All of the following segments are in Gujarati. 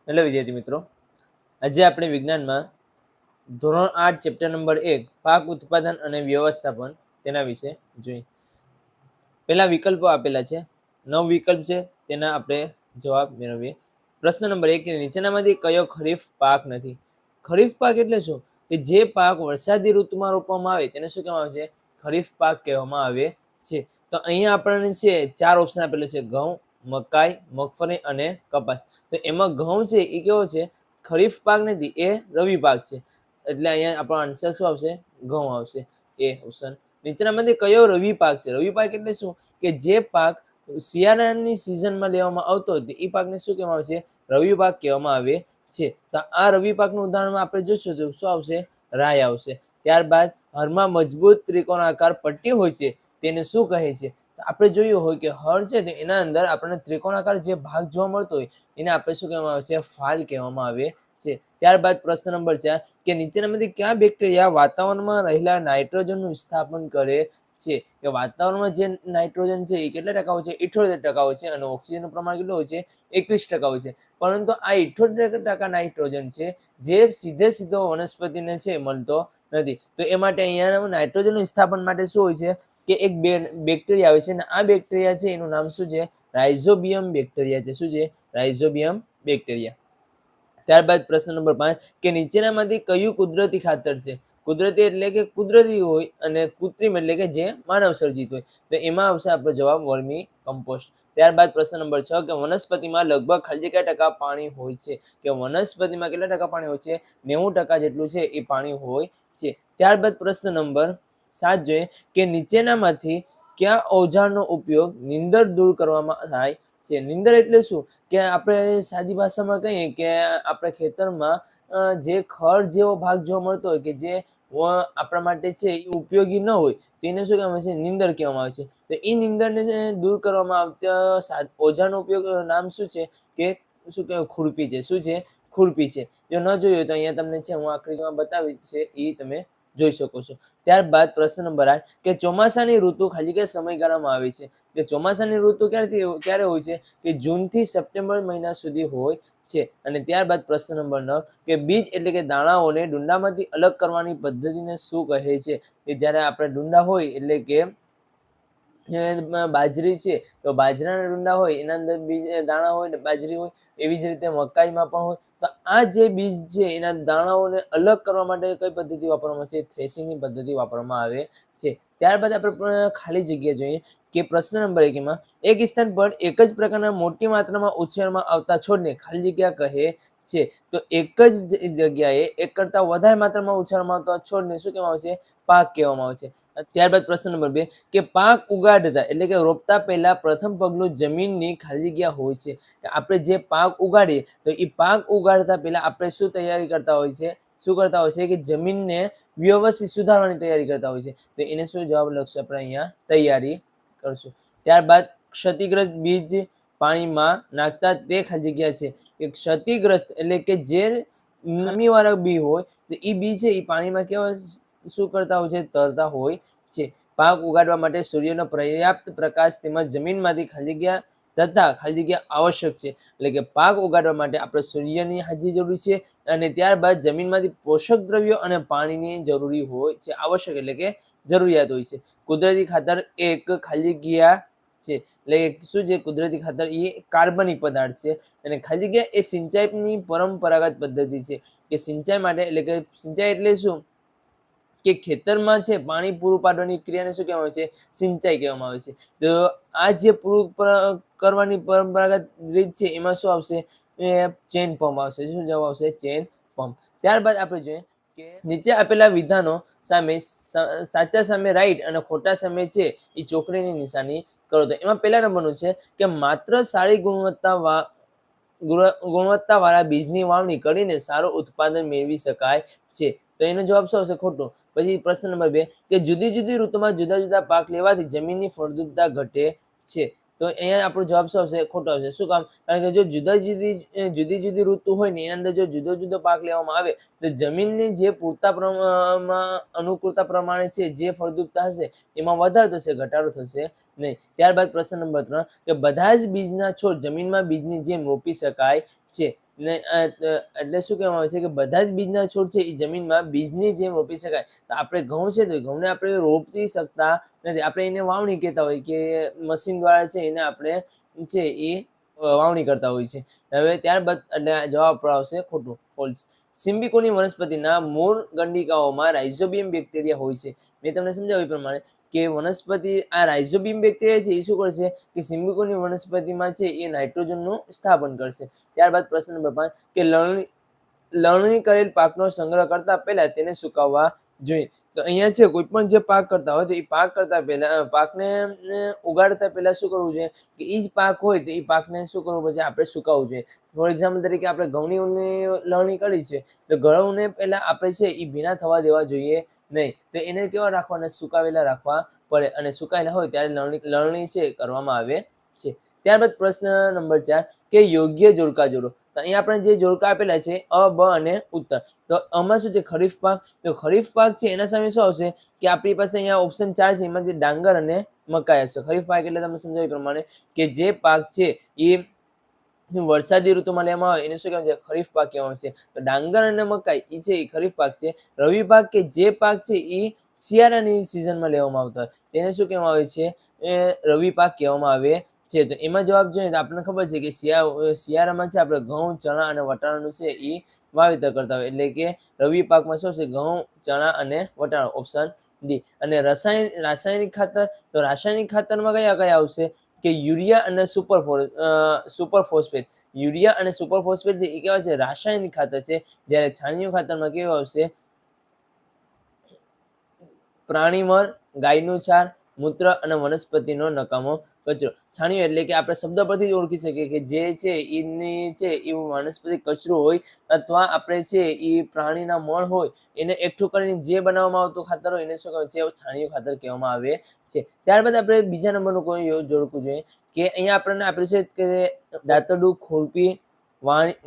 હેલો વિદ્યાર્થી મિત્રો, આજે આપણે વિજ્ઞાનમાં ધોરણ 8 ચેપ્ટર નંબર 1 પાક ઉત્પાદન અને વ્યવસ્થાપન તેના વિશે જોઈએ. પહેલા વિકલ્પો આપેલા છે, 9 વિકલ્પ છે, તેના આપણે જવાબ મેળવીએ. પ્રશ્ન નંબર 1, નીચેનામાંથી કયો ખરીફ પાક નથી? ખરીફ પાક એટલે શું? કે જે પાક વરસાદી ઋતુમાં રોપવામાં આવે તેને શું કહેવામાં આવે છે? ખરીફ પાક કહેવામાં આવે છે. તો અહીંયા આપણને છે 4 ઓપ્શન આપેલું છે: ઘઉં, મકાઈ, મગફળી અને કપાસ. તો એમાં ઘઉં છે એ કેવો છે? ખરીફ પાક નથી, એ રવિ પાક છે. એટલે અહીંયા આપણો આન્સર શું આવશે? ઘઉં આવશે, એ ઓપ્શન. નીચેનામાંથી કયો રવિ પાક છે? રવિ પાક એટલે શું? કે જે પાક શિયાળાની સિઝનમાં લેવામાં આવતો હોય એ પાકને શું કહેવામાં આવે છે? રવિ પાક કહેવામાં આવે છે. તો આ રવિ પાકનું ઉદાહરણ આપણે જોઈશું તો શું આવશે? રાય આવશે. ત્યારબાદ હળમાં મજબૂત ત્રિકોણાકાર પટ્ટી હોય છે તેને શું કહે છે? આપણે જોયું હોય કે હળ છે તો એના અંદર આપણને ત્રિકોણાકાર જે ભાગ જોવા મળતો હોય એને આપણે શું કહેવામાં આવે છે? ફાલ કહેવામાં આવે છે. ત્યારબાદ પ્રશ્ન નંબર 4, કે નીચેનામાંથી કયા બેક્ટેરિયા વાતાવરણમાં રહેલા નાઇટ્રોજનનું સ્થાપન કરે છે? કે વાતાવરણમાં જે નાઇટ્રોજન છે એ કેટલા ટકા હોય છે? 78% હોય છે. અને ઓક્સિજનનું પ્રમાણ કેટલું હોય છે? 21% હોય છે. પરંતુ આ 78% નાઇટ્રોજન છે જે સીધો વનસ્પતિને છે મળતો નથી. તો એ માટે અહીંયા નાઇટ્રોજનનું સ્થાપન માટે શું હોય છે? કે એક બેક્ટેરિયા આવે છે, અને આ બેક્ટેરિયા છે એનું નામ શું છે? રાઇઝોબિયમ બેક્ટેરિયા છે. શું છે? Rhizobium bacteria. ત્યારબાદ પ્રશ્ન નંબર 5, કે નીચેનામાંથી કયું કુદરતી ખાતર છે? કુદરતી એટલે કે કુદરતી હોય, અને કૃત્રિમ એટલે કે જે માનવ સર્જિત હોય. તો એમાં આવશે આપણો જવાબ વર્મી કમ્પોસ્ટ. ત્યારબાદ પ્રશ્ન નંબર 6, કે વનસ્પતિમાં લગભગ ખાલી કેટલા ટકા પાણી હોય છે? કે વનસ્પતિમાં કેટલા ટકા પાણી હોય છે? 90% જેટલું છે એ પાણી હોય છે. ત્યારબાદ પ્રશ્ન નંબર 7 જોઈએ, કે નીચેનામાંથી કયા ઓજારનો ઉપયોગ નીંદર દૂર કરવામાં થાય છે? નીંદર એટલે શું? કે આપણે સાદી ભાષામાં કહીએ કે આપણે ખેતરમાં જે ખડ જેવો ભાગ જોવા મળતો હોય કે જે આપણા માટે છે એ ઉપયોગી ન હોય તો એને શું કહેવામાં આવે છે? નીંદર કહેવામાં આવે છે. તો એ નીંદરને દૂર કરવામાં આવતા ઓજારનો ઉપયોગ નામ શું છે? કે શું કહેવાય? ખુરપી છે. શું છે? ખુરપી છે. જો ન જોયું તો અહીંયા તમને છે હું આકૃતિમાં બતાવી છે, એ તમે જોઈ શકો છો. ત્યારબાદ પ્રશ્ન નંબર 8, કે ચોમાસાની ઋતુ ખાલી કે સમયગાળામાં આવે છે? કે ચોમાસાની ઋતુ ક્યારે હોય છે? કે જૂનથી સપ્ટેમ્બર મહિના સુધી હોય છે. અને ત્યારબાદ પ્રશ્ન નંબર 9, કે બીજ એટલે કે દાણાઓને ડુંડામાંથી અલગ કરવાની પદ્ધતિને શું કહે છે? કે જ્યારે આપણે ડુંડા હોય એટલે કે બાજરી છે તો બાજરાના ડુંડા હોય એના અંદર બીજ દાણા હોય ને બાજરી હોય, એવી જ રીતે મકાઈમાં પણ હોય. તો આ જે બીજ છે એના દાણાઓને અલગ કરવા માટે કઈ પદ્ધતિ વાપરવામાં આવે છે? થ્રેસિંગની પદ્ધતિ વાપરવામાં આવે છે. ત્યારબાદ આપણે ખાલી જગ્યા જોઈએ કે પ્રશ્ન નંબર 1 માં એક સ્થાન પર એક જ પ્રકારના મોટી માત્રામાં ઉછેરમાં આવતા છોડને ખાલી જગ્યા કહે છે. તો એક જ જગ્યાએ એક કરતા વધારે માત્રામાં ઉછેરમાં આવતા છોડને શું કહેવામાં આવે છે? પાક કહેવામાં આવે છે. ત્યારબાદ પ્રશ્ન નંબર 2, કે પાક ઉગાડતા એટલે કે રોપતા પહેલા પ્રથમ પગલું જમીનની ખાલી જગ્યા હોય છે. આપણે જે પાક ઉગાડીએ તો એ પાક ઉગાડતા પહેલા આપણે શું તૈયારી કરતા હોય છે? શું કરતા હોય છે? કે જમીનને વ્યવસ્થિત સુધારવાની તૈયારી કરતા હોય છે. તો એને શું જવાબ લખશું? આપણે અહીંયા તૈયારી કરશું. ત્યારબાદ ક્ષતિગ્રસ્ત બીજ પાણીમાં નાખતા તે ખાલી જગ્યા છે. કે ક્ષતિગ્રસ્ત એટલે કે જે ખામીવાળા બી હોય તો એ બી છે એ પાણીમાં કેવા શું કરતા હોય છે? તરતા હોય છે. પાક ઉગાડવા માટે સૂર્યનો પર્યાપ્ત પ્રકાશ તેમજ જમીનમાંથી ખાલી જગ્યા તથા ખાલી જગ્યા આવશ્યક છે. એટલે કે પાક ઉગાડવા માટે આપણે સૂર્યની હાજરી જરૂરી છે, અને ત્યારબાદ જમીનમાંથી પોષક દ્રવ્યો અને પાણીની જરૂરી હોય છે. આવશ્યક એટલે કે જરૂરિયાત હોય છે. કુદરતી ખાતર એક ખાલી જગ્યા છે. એટલે શું છે? કુદરતી ખાતર એ કાર્બનિક પદાર્થ છે, અને ખાલી જગ્યા એ સિંચાઈની પરંપરાગત પદ્ધતિ છે. કે સિંચાઈ માટે એટલે કે સિંચાઈ એટલે શું? કે ખેતરમાં છે પાણી પૂરું પાડવાની ક્રિયાને શું કહેવામાં આવે છે? સિંચાઈ કહેવામાં આવે છે. તો આ જે પૂરું કરવાની પરંપરાગત રીત છે એમાં શું આવશે? ચેન પંપ આવશે. શું જવાબ આવશે? Chain pump. ત્યારબાદ આપણે જોઈએ કે નીચે આપેલા વિધાનો સામે સાચા સામે રાઈટ અને ખોટા સામે છે એ ચોકડીની નિશાની કરો. તો એમાં પહેલા નંબરનું છે કે માત્ર સારી ગુણવત્તાવાળા બીજની વાવણી કરીને સારું ઉત્પાદન મેળવી શકાય છે. તો એનો જવાબ શું આવશે? ખોટો. પછી પ્રશ્ન નંબર 2, કે જુદી જુદી ઋતુમાં જુદા જુદા પાક લેવાથી જમીનની ફળદ્રુપતા ઘટે છે. તો અહીંયા આપણો જવાબ શું આવશે? ખોટો આવશે. શું કામ? કારણ કે જો જુદી જુદી ઋતુ હોય ને એની અંદર જો જુદો જુદો પાક લેવામાં આવે તો જમીનની જે પૂરતા પ્રમાણમાં અનુકૂળતા પ્રમાણે છે જે ફળદ્રુપતા હશે એમાં વધારો થશે, ઘટાડો થશે નહીં. ત્યારબાદ પ્રશ્ન નંબર 3, કે બધા જ બીજના છોડ જમીનમાં બીજની જેમ રોપી શકાય છે. ને એટલે શું કહેવામાં આવે છે કે બધા જ બીજના છોડ છે એ જમીનમાં બીજની જેમ રોપી શકાય. તો આપણે ઘઉં છે તો ઘઉંને આપણે રોપી શકતા નથી. આપણે એને વાવણી કહેતા હોય કે મશીન દ્વારા છે એને આપણે છે એ વાવણી કરતા હોય છે. હવે ત્યારબાદ એટલે જવાબ આવશે ખોટું, ફોલ્સ. સિમ્બિકોની વનસ્પતિના મૂળ ગંડિકાઓમાં રાઇઝોબિયમ બેક્ટેરિયા હોય છે. મેં તમને સમજાવ્યું એ પ્રમાણે કે વનસ્પતિ આ રાઇઝોબિયમ બેક્ટેરિયા છે એ શું કરશે કે સિમ્બિકોની વનસ્પતિમાં છે એ નાઇટ્રોજનનું સ્થાપન કરશે. ત્યારબાદ પ્રશ્ન નંબર 5 કે લણણી કરેલ પાકનો સંગ્રહ કરતા પહેલા તેને સુકાવવા જોઈએ. તો અહીંયા છે કોઈ પણ જે પાક કરતા હોય તો એ પાક કરતા પહેલા પાકને ઉગાડતા પહેલા શું કરવું જોઈએ કે એ જ પાક હોય તો એ પાકને શું કરવું પછી આપણે સુકાવવું જોઈએ. ફોર એક્ઝામ્પલ તરીકે આપણે ઘઉંની લણણી કરી છે તો ઘઉંને પહેલા આપણે છે એ ભીના થવા દેવા જોઈએ નહીં. તો એને કેવા રાખવાના, સુકાવેલા રાખવા પડે અને સુકાયેલા હોય ત્યારે લણણી છે કરવામાં આવે છે. ત્યારબાદ પ્રશ્ન નંબર 4 કે યોગ્ય જોડકા જોડો. તો અહીંયા આપણે જે જોડકા આપેલા છે અ, બ અને ઉત્તર. તો આમાં શું છે ખરીફ પાક. તો ખરીફ પાક છે એના સામે શું આવશે કે આપણી પાસે અહીંયા ઓપ્શન 4 છે એમાંથી ડાંગર અને મકાઈ આવશે. ખરીફ પાક એટલે તમે સમજાવ્યું પ્રમાણે કે જે પાક છે એ વરસાદી ઋતુમાં લેવામાં આવે એને શું કહેવાય છે ખરીફ પાક કહેવામાં આવે છે. તો ડાંગર અને મકાઈ એ છે એ ખરીફ પાક છે. રવિ પાક કે જે પાક છે એ શિયાળાની સિઝનમાં લેવામાં આવતા હોય તેને શું કહેવામાં આવે છે રવિ પાક કહેવામાં આવે છે. તો એમાં જવાબ જોઈએ તો આપણને ખબર છે કે શિયાળામાં છે આપણે ઘઉં, ચણા અને વટાણાનું છે એ વાવેતર કરતા હોય એટલે કે રવિ પાકમાં શું છે ઘઉં, ચણા અને વટાણા, ઓપ્શન ડી. અને રાસાયણિક ખાતર. તો રાસાયણિક ખાતરમાં કયા કયા આવશે કે યુરિયા અને સુપર ફોસ્ફેટ. યુરિયા અને સુપર ફોસ્ફેટ જે એ કેવા છે રાસાયણિક ખાતર છે. જ્યારે છાણિયું ખાતરમાં કેવું આવશે પ્રાણીમળ, ગાયનું છાણ, મૂત્ર અને વનસ્પતિનો નકામો કચરો. છાણિયું એટલે કે આપણે શબ્દ પરથી જ ઓળખી શકીએ કે જે છે એની છે એ વનસ્પતિ કચરો હોય અથવા આપણે છે એ પ્રાણીના મળ હોય એને એકઠું કરીને જે બનાવવામાં આવતું ખાતર હોય એને શું કહેવાય છે છાણિયું ખાતર કહેવામાં આવે છે. ત્યારબાદ આપણે બીજા નંબરનું કોઈ જોડકું જોઈએ કે અહીંયા આપણને આપ્યું છે કે દાંતરડું, ખુરપી,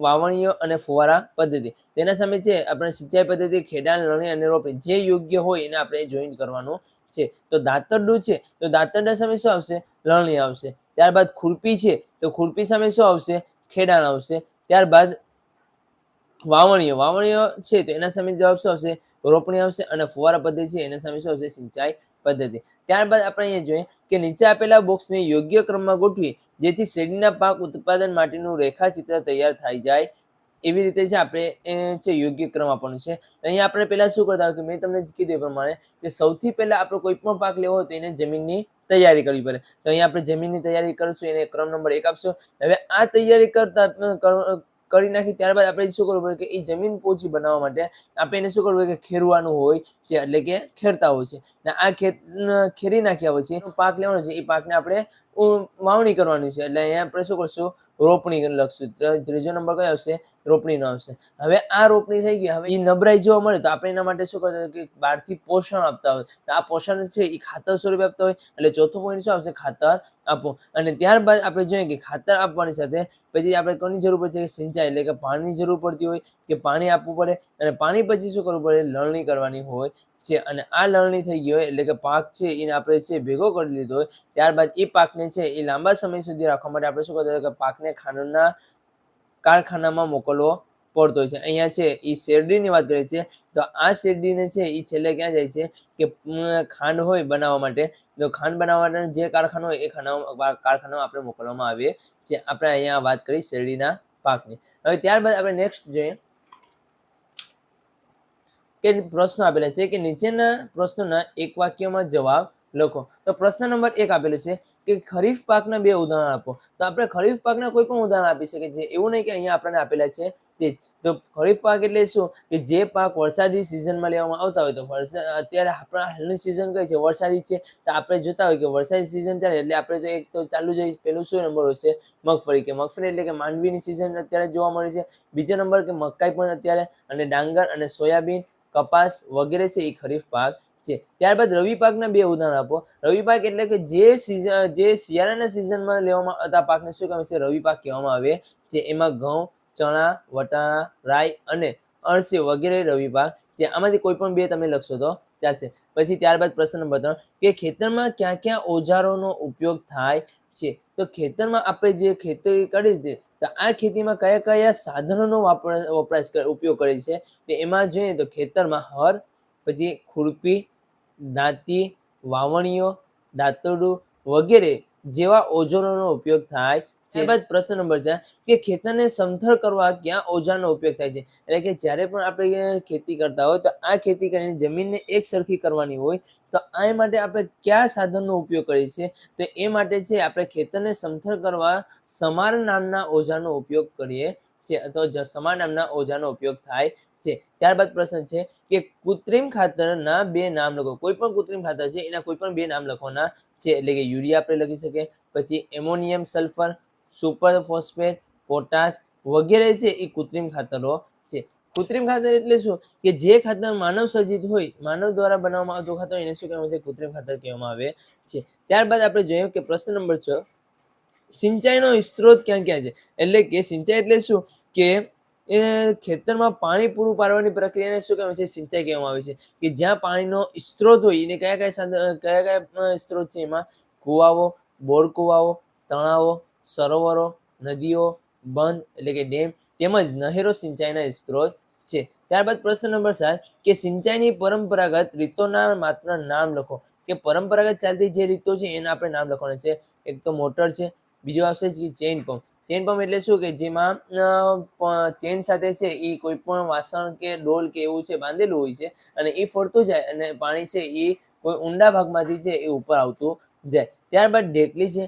વાવણીઓ અને ફુવારા પદ્ધતિ. તેના સામે છે આપણે સિંચાઈ પદ્ધતિ, ખેડાણ, લણણી અને રોપણી જે યોગ્ય હોય એને આપણે જોઈન કરવાનું છે. તો દાંતરડું છે તો દાંતરડા સામે શું આવશે લણણી આવશે. ત્યારબાદ ખુરપી છે તો ખુરપી સામે શું આવશે ખેડાણ આવશે. ત્યારબાદ વાવણીઓ છે તો એના સામે જવાબ શું આવશે રોપણી આવશે. અને ફુવારા પદ્ધતિ છે એના સામે શું આવશે સિંચાઈ પદ્ધતિ. ત્યારબાદ આપણે અહીંયા જોઈએ કે નીચે આપેલા બોક્સને યોગ્ય ક્રમમાં ગોઠવી જેથી શેરડીના પાક ઉત્પાદન માટેનું રેખાચિત્ર તૈયાર થઈ જાય એવી રીતે છે આપણે છે યોગ્ય ક્રમ આપવાનો છે. અહીંયા આપણે પહેલા શું કરતા હોય કે મેં તમને કીધું એ પ્રમાણે કે સૌથી પહેલા આપણે કોઈ પણ પાક લેવો હોય તો એને જમીનની તૈયારી કરવી પડે. તો અહીંયા આપણે જમીનની તૈયારી કરશું એને ક્રમ નંબર 1 આપશો. હવે આ તૈયારી કરતા કરી નાખી ત્યારબાદ આપણે શું કરવું પડે કે એ જમીન પોચી બનાવવા માટે આપણે એને શું કરવું પડે કે ખેરવાનું હોય છે એટલે કે ખેરતા હોય છે. આ ખેરી નાખ્યા પછી પાક લેવાનો છે એ પાકને આપણે વાવણી કરવાની છે એટલે અહીંયા આપણે શું કરશું રોપણી લખશું. ત્રીજો નંબર કયો આવશે રોપણીનો આવશે. હવે આ રોપણી થઈ ગઈ. હવે એ નબળાઈ જોવા મળે તો આપણે એના માટે શું કરતા કે બહારથી પોષણ આપતા હોય તો આ પોષણ છે એ ખાતર સ્વરૂપે આપતા હોય એટલે ચોથું પોઈન્ટ શું આવશે ખાતર આપો. અને ત્યારબાદ આપણે જોઈએ કે ખાતર આપવાની સાથે પછી આપણે કોની જરૂર પડશે કે સિંચાઈ એટલે કે પાણીની જરૂર પડતી હોય કે પાણી આપવું પડે. અને પાણી પછી શું કરવું પડે લણણી કરવાની હોય છે. અને આ લણણી થઈ ગઈ હોય એટલે કે પાક છે એને આપણે છે ભેગો કરી લીધો હોય ત્યારબાદ એ પાકને છે એ લાંબા સમય સુધી રાખવા માટે આપણે શું કરતા હોય કે પાકને ખાંડના કારખાનામાં મોકલવો પડતો હોય છે. અહીંયા છે એ શેરડીની વાત કરીએ છીએ તો આ શેરડીને છે એ છેલ્લે ક્યાં જાય છે કે ખાંડ હોય બનાવવા માટે તો ખાંડ બનાવવા માટે જે કારખાનો હોય એ કારખાનામાં આપણે મોકલવામાં આવે છે. આપણે અહીંયા વાત કરી શેરડીના પાકની. હવે ત્યારબાદ આપણે નેક્સ્ટ જોઈએ કે પ્રશ્નો આપેલા છે કે નીચેના પ્રશ્નોના એક વાક્યમાં જવાબ લખો. તો પ્રશ્ન નંબર 1 આપેલો છે કે ખરીફ પાકના 2 ઉદાહરણ આપો. તો આપણે ખરીફ પાકના કોઈ પણ ઉદાહરણ આપી શકીએ છીએ. એવું નહીં કે અહીંયા આપણને આપેલા છે તે જ. તો ખરીફ પાક એટલે શું કે જે પાક વરસાદી સિઝનમાં લેવામાં આવતા હોય તો અત્યારે આપણા હાલની સિઝન કઈ છે વરસાદી છે. તો આપણે જોતા હોય કે વરસાદી સિઝન ચાલે એટલે આપણે તો એક તો ચાલુ જાય પેલું શું નંબર હશે મગફળી એટલે કે માંડવીની સિઝન અત્યારે જોવા મળે છે. બીજો નંબર કે મકાઈ પણ અત્યારે અને ડાંગર અને સોયાબીન, કપાસ વગેરે છે એ ખરીફ પાક છે. ત્યારબાદ રવિ પાકના 2 ઉદાહરણ આપો. રવિ પાક એટલે કે જે શિયાળાના સિઝનમાં લેવામાં આવતા પાકને શું કહેવાય છે રવિ પાક કહેવામાં આવે છે. એમાં ઘઉં, ચણા, વટાણા, રાઈ અને અળસી વગેરે રવિ પાક છે. આમાંથી કોઈ પણ 2 તમે લખશો તો ચાલશે. પછી ત્યારબાદ પ્રશ્ન નંબર 3 કે ખેતરમાં ક્યાં ક્યાં ઓજારોનો ઉપયોગ થાય છે. તો ખેતરમાં આપણે જે ખેતી કરીએ છીએ તો આ ખેતીમાં કયા કયા સાધનોનો ઉપયોગ કરે છે, તો એમાં જોઈએ તો ખેતરમાં હળ, પછી ખુરપી, દાંતી, વાવણીઓ, દાંતરડું વગેરે જેવા ઓજારોનો ઉપયોગ થાય છે. ત્યારબાદ પ્રશ્ન નંબર 4 કે ખેતરને સમથળ કરવા કયા ઓજારનો ઉપયોગ થાય છે? એટલે કે જ્યારે પણ આપણે ખેતી કરતા હોય તો આ ખેતી કરીને જમીનને એક સરખી કરવાની હોય તો આ માટે આપણે કયા સાધનનો ઉપયોગ કરીએ છીએ? તો એ માટે છે આપણે ખેતરને સમથળ કરવા સમાર નામના ઓજારનો ઉપયોગ કરીએ છીએ અથવા સમાર નામના ઓજારનો ઉપયોગ થાય છે. ત્યારબાદ પ્રશ્ન છે કે કૃત્રિમ ખાતરના 2 નામ લખો. કોઈ પણ કૃત્રિમ ખાતર છે એના કોઈ પણ 2 નામ લખવાના છે. એટલે કે યુરિયા આપણે લખી શકીએ, પછી ammonium sulphur, super phosphate, potash વગેરે છે એ કૃત્રિમ ખાતરો છે. કૃત્રિમ ખાતર એટલે શું? કે જે ખાતર માનવ સર્જિત હોય, માનવ દ્વારા બનાવવામાં આવતું ખાતર એને શું કહેવામાં આવે છે? કૃત્રિમ ખાતર કહેવામાં આવે છે. ત્યારબાદ આપણે જોઈએ કે પ્રશ્ન નંબર 6 સિંચાઈનો સ્ત્રોત ક્યાં ક્યાં છે? એટલે કે સિંચાઈ એટલે શું? કે એ ખેતરમાં પાણી પૂરું પાડવાની પ્રક્રિયાને શું કહેવામાં આવે છે? સિંચાઈ કહેવામાં આવે છે. કે જ્યાં પાણીનો સ્ત્રોત હોય એને કયા સ્ત્રોત છે? એમાં કુવાઓ, બોર કુવાઓ, તળાવો, સરોવરો, નદીઓ, બંધ એટલે કે ડેમ તેમજ નહેરો સિંચાઈના સ્ત્રોત છે. ત્યારબાદ પ્રશ્ન નંબર 7 કે સિંચાઈની પરંપરાગત રીતોના માત્ર નામ લખો. કે પરંપરાગત ચાલતી જે રીતો છે એના આપણે નામ લખવાના છે. એક તો મોટર છે, બીજો આવશે ચેઇન પંપ. ચેઇન પંપ એટલે શું? કે જેમાં ચેઇન સાથે છે એ કોઈ પણ વાસણ કે ડોલ કે એવું છે બાંધેલું હોય છે અને એ ફરતું જાય અને પાણી છે એ કોઈ ઊંડા ભાગમાંથી છે એ ઉપર આવતું જાય. ત્યારબાદ ઢેકલી છે,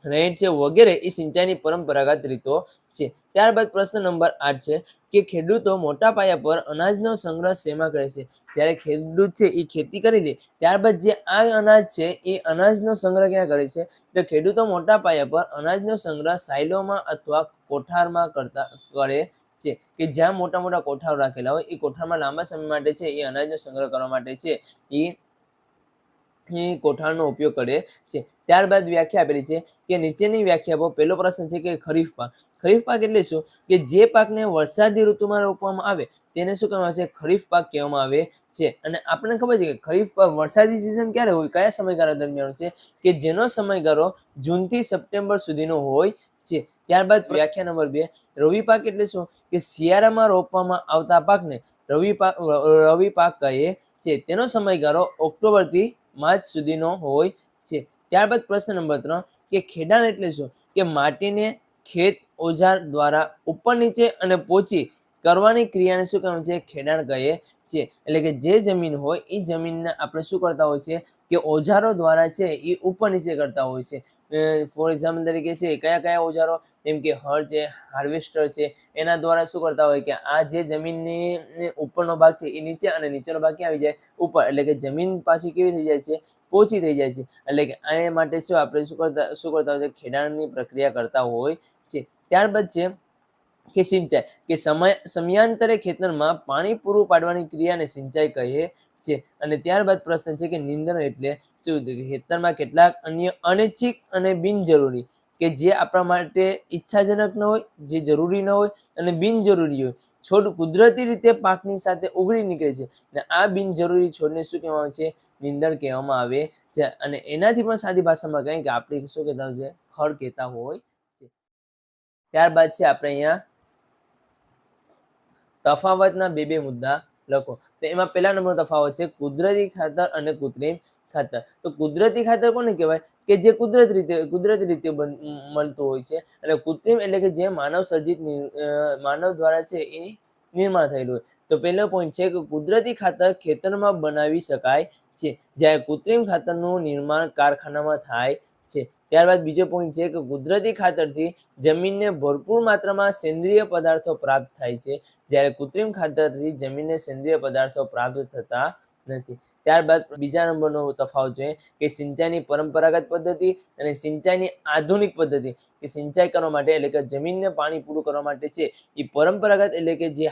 રહેણ છે વગેરે એ સિંચાઈની પરંપરાગત રીતો છે. ત્યારબાદ પ્રશ્ન નંબર 8 છે કે ખેડૂતો મોટા પાયા પર અનાજનો સંગ્રહ શેમાં કરે છે? જ્યારે ખેડૂત છે એ ખેતી કરી લે ત્યારબાદ જે આ અનાજ છે એ અનાજનો સંગ્રહ ક્યાં કરે છે? તો ખેડૂતો મોટા પાયા પર અનાજનો સંગ્રહ સાયલોમાં અથવા કોઠારમાં કરે છે. કે જ્યાં મોટા મોટા કોઠારો રાખેલા હોય એ કોઠારમાં લાંબા સમય માટે છે એ અનાજનો સંગ્રહ કરવા માટે છે એ કોઠારનો ઉપયોગ કરે છે. ત્યારબાદ વ્યાખ્યા આપેલી છે કે નીચેની વ્યાખ્યા આપો. પહેલો પ્રશ્ન છે કે ખરીફ પાક. ખરીફ પાક એટલે શું? કે જે પાકને વરસાદી ઋતુમાં રોપવામાં આવે તેને શું કહેવામાં આવે છે? ખરીફ પાક કહેવામાં આવે છે. અને આપણને ખબર છે કે ખરીફ પાક વરસાદી સિઝન ક્યારે હોય? કયા સમયગાળા દરમિયાન છે? કે જેનો સમયગાળો જૂનથી સપ્ટેમ્બર સુધીનો હોય છે. ત્યારબાદ વ્યાખ્યા નંબર 2 રવિ પાક એટલે શું? કે શિયાળામાં રોપવામાં આવતા પાકને રવિ પાક કહે છે. તેનો સમયગાળો ઓક્ટોબરથી માર્ચ સુધીનો હોય છે. ત્યારબાદ પ્રશ્ન નંબર 3 કે ખેડાણ એટલે શું? કે માટીને ખેત ઓજાર દ્વારા ઉપર નીચે અને પોચી કરવાની ક્રિયાને શું કહેવામાં છે? ખેડાણ કહે છે. એટલે કે જે જમીન હોય એ જમીનને આપણે શું કરતા હોય છે? કે ઓજારો દ્વારા છે એ ઉપર નીચે કરતા હોય છે. ફોર એક્ઝામ્પલ તરીકે છે કયા કયા ઓજારો? જેમ કે હળ છે, હાર્વેસ્ટર છે, એના દ્વારા શું કરતા હોય કે આ જે જમીનની ઉપરનો ભાગ છે એ નીચે અને નીચેનો ભાગ ક્યાં આવી જાય? ઉપર. એટલે કે જમીન પાછી કેવી થઈ જાય છે? પોચી થઈ જાય છે. એટલે કે આ માટે શું આપણે શું કરતા હોય છે? ખેડાણની પ્રક્રિયા કરતા હોય છે. ત્યારબાદ છે કે સિંચાઈ. કે સમયાંતરે ખેતરમાં પાણી પૂરું પાડવાની ક્રિયાને સિંચાઈ કહે છે. અને ત્યારબાદ પ્રશ્ન છે કે નિંદણ એટલે શું? ખેતરમાં કેટલાક અન્ય અનૈચ્છિક અને બિનજરૂરી કે જે આપણા માટે ઈચ્છાજનક ન હોય, જે જરૂરી ન હોય અને બિનજરૂરી હોય છોડ કુદરતી રીતે પાકની સાથે ઉગડી નીકળે છે. અને આ બિનજરૂરી છોડને શું કહેવામાં આવે છે? નિંદણ કહેવામાં આવે છે. અને એનાથી પણ સાદી ભાષામાં કહીએ કે આપણે શું કહેતા હોય છે? ખડ કહેતા હોય છે. ત્યારબાદ છે આપણે અહીંયા તફાવતના બે મુદ્દા લખો. તો એમાં પહેલા નંબરનો તફાવત છે કુદરતી ખાતર અને કૃત્રિમ ખાતર. તો કુદરતી ખાતર કોને કહેવાય? કે જે કુદરતી રીતે મળતું હોય છે. અને કૃત્રિમ એટલે કે જે માનવ સર્જિત માનવ દ્વારા છે એ નિર્માણ થયેલું હોય. તો પહેલો પોઈન્ટ છે કે કુદરતી ખાતર ખેતરમાં બનાવી શકાય છે, જ્યારે કૃત્રિમ ખાતરનું નિર્માણ કારખાનામાં થાય છે. ત્યારબાદ બીજો પોઈન્ટ છે કે કુદરતી ખાતરથી જમીનને ભરપૂર માત્રામાં સેન્દ્રિય પદાર્થો પ્રાપ્ત થાય છે, જ્યારે કૃત્રિમ ખાતરથી જમીનને સેન્દ્રિય પદાર્થો પ્રાપ્ત થતા નથી. ત્યારબાદ બીજા નંબરનો તફાવત છે કે સિંચાઈની પરંપરાગત પદ્ધતિ અને સિંચાઈની આધુનિક પદ્ધતિ. કે સિંચાઈ કરવા માટે એટલે કે જમીનને પાણી પૂરું કરવા માટે છે એ પરંપરાગત એટલે કે જે